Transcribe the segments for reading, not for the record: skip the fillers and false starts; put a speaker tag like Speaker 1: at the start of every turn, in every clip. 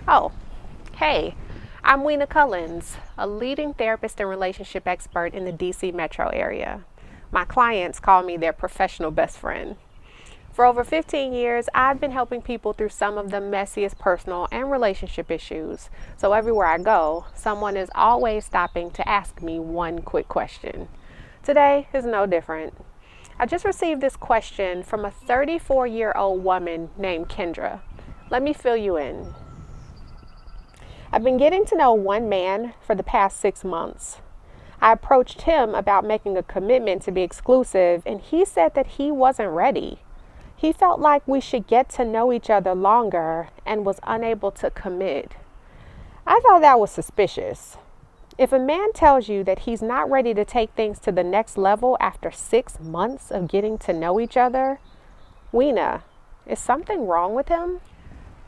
Speaker 1: Oh, hey, I'm Weena Cullins, a leading therapist and relationship expert in the DC metro area. My clients call me their professional best friend. For over 15 years, I've been helping people through some of the messiest personal and relationship issues. So everywhere I go, someone is always stopping to ask me one quick question. Today is no different. I just received this question from a 34-year-old woman named Kendra. Let me fill you in. I've been getting to know one man for the past 6 months. I approached him about making a commitment to be exclusive, and he said that he wasn't ready. He felt like we should get to know each other longer and was unable to commit. I thought that was suspicious. If a man tells you that he's not ready to take things to the next level after 6 months of getting to know each other, Weena, is something wrong with him?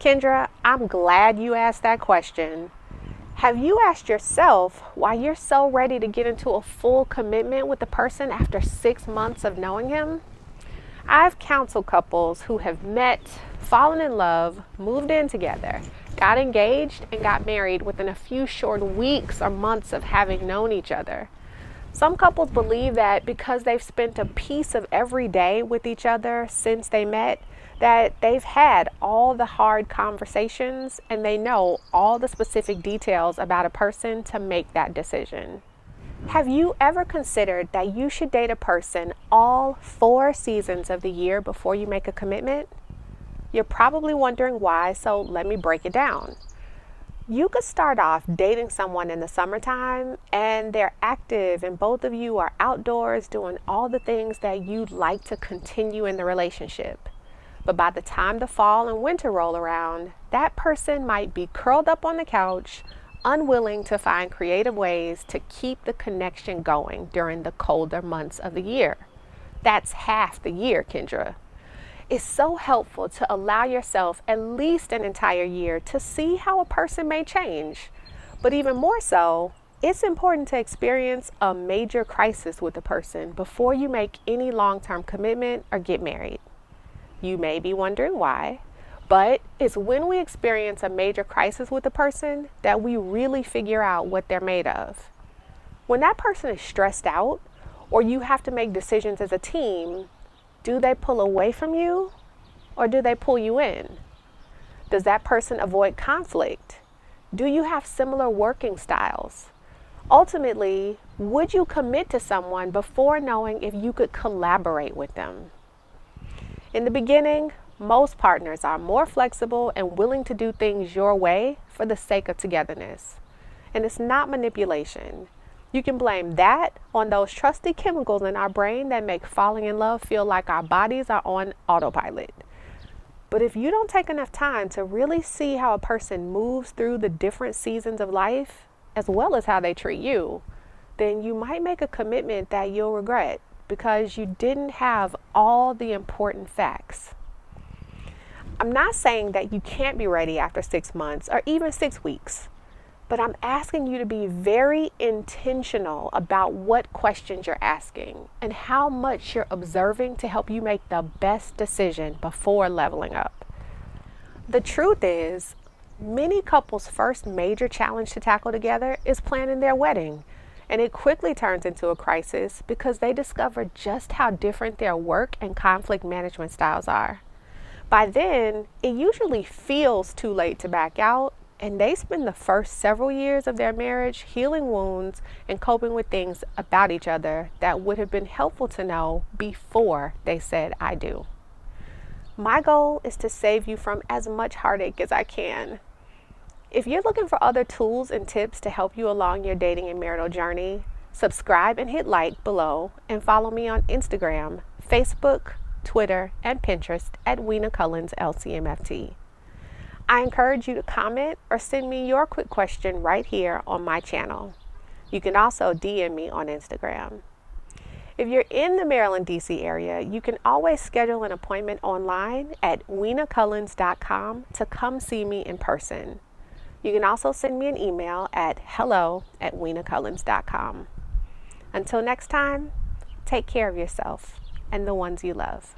Speaker 1: Kendra, I'm glad you asked that question. Have you asked yourself why you're so ready to get into a full commitment with a person after 6 months of knowing him? I've counseled couples who have met, fallen in love, moved in together, got engaged, and got married within a few short weeks or months of having known each other. Some couples believe that because they've spent a piece of every day with each other since they met, that they've had all the hard conversations and they know all the specific details about a person to make that decision. Have you ever considered that you should date a person all 4 seasons of the year before you make a commitment? You're probably wondering why, so let me break it down. You could start off dating someone in the summertime and they're active and both of you are outdoors doing all the things that you'd like to continue in the relationship. But by the time the fall and winter roll around, that person might be curled up on the couch, unwilling to find creative ways to keep the connection going during the colder months of the year. That's half the year, Kendra. It's so helpful to allow yourself at least an entire year to see how a person may change. But even more so, it's important to experience a major crisis with a person before you make any long-term commitment or get married. You may be wondering why, but it's when we experience a major crisis with a person that we really figure out what they're made of. When that person is stressed out, or you have to make decisions as a team, do they pull away from you, or do they pull you in? Does that person avoid conflict? Do you have similar working styles? Ultimately, would you commit to someone before knowing if you could collaborate with them? In the beginning, most partners are more flexible and willing to do things your way for the sake of togetherness. And it's not manipulation. You can blame that on those trusty chemicals in our brain that make falling in love feel like our bodies are on autopilot. But if you don't take enough time to really see how a person moves through the different seasons of life, as well as how they treat you, then you might make a commitment that you'll regret because you didn't have all the important facts. I'm not saying that you can't be ready after 6 months or even 6 weeks, but I'm asking you to be very intentional about what questions you're asking and how much you're observing to help you make the best decision before leveling up. The truth is, many couples' first major challenge to tackle together is planning their wedding. And it quickly turns into a crisis because they discover just how different their work and conflict management styles are. By then, it usually feels too late to back out, and they spend the first several years of their marriage healing wounds and coping with things about each other that would have been helpful to know before they said, "I do." My goal is to save you from as much heartache as I can. If you're looking for other tools and tips to help you along your dating and marital journey, subscribe and hit like below and follow me on Instagram, Facebook, Twitter, and Pinterest at Weena Cullins LCMFT. I encourage you to comment or send me your quick question right here on my channel. You can also DM me on Instagram. If you're in the Maryland, DC area, you can always schedule an appointment online at weenacullins.com to come see me in person. You can also send me an email at hello@weenacullins.com. Until next time, take care of yourself and the ones you love.